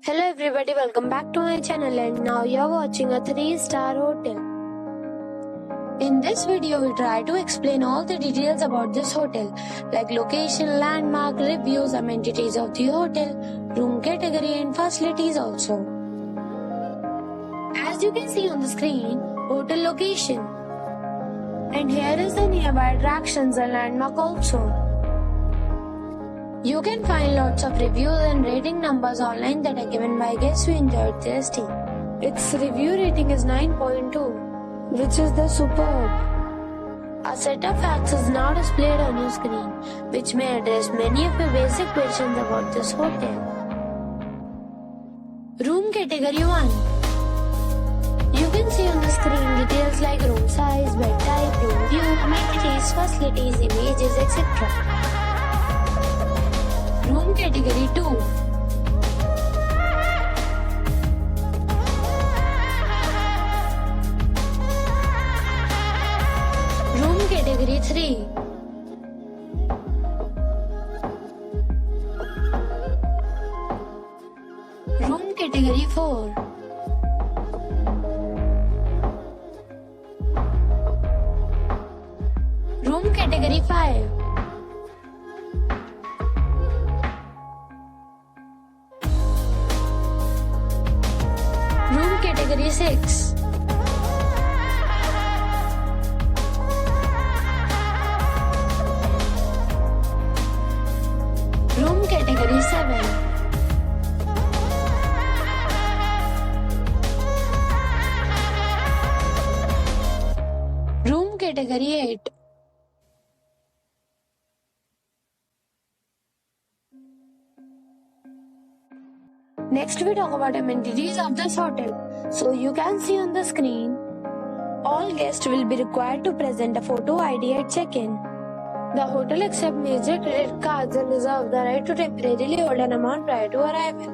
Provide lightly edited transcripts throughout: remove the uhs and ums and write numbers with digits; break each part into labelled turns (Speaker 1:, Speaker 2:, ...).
Speaker 1: Hello everybody, welcome back to my channel and now you're watching a 3-star hotel. In this video, we try to explain all the details about this hotel like location, landmark, reviews, amenities of the hotel, room category and facilities also. As you can see on the screen, hotel location. And here is the nearby attractions and landmark also. You can find lots of reviews and rating numbers online that are given by guests who enjoyed their stay. Its review rating is 9.2, which is the superb. A set of facts is now displayed on your screen, which may address many of your basic questions about this hotel. Room category 1. You can see on the screen details like room size, bed type, room view, amenities, facilities, images, etc. Room category 2. Room category 3. Room category 4. Room category 5. Room category 6. Room category 7. Room category 8. Next we talk about amenities of this hotel. So you can see on the screen, all guests will be required to present a photo ID at check-in. The hotel accepts major credit cards and reserves the right to temporarily hold an amount prior to arrival.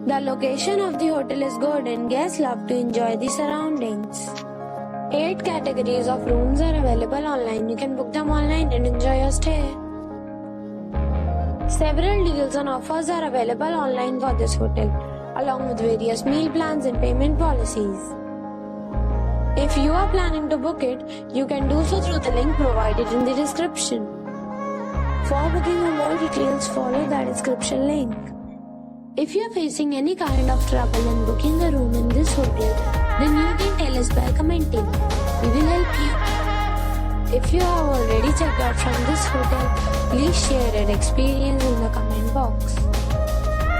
Speaker 1: The location of the hotel is good and guests love to enjoy the surroundings. 8 categories of rooms are available online. You can book them online and enjoy your stay. Several deals and offers are available online for this hotel, along with various meal plans and payment policies. If you are planning to book it, you can do so through the link provided in the description. For booking or more details, follow the description link. If you are facing any kind of trouble in booking a room in this hotel, then you can tell us by commenting. We will help you. If you have already checked out from this hotel, please share your experience in the comment box.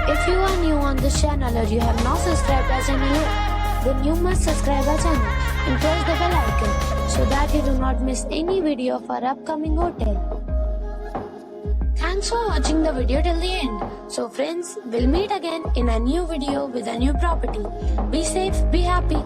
Speaker 1: If you are new on this channel or you have not subscribed our channel yet, then you must subscribe our channel and press the bell icon so that you do not miss any video of our upcoming hotel. Thanks for watching the video till the end. So friends, we'll meet again in a new video with a new property. Be safe, be happy.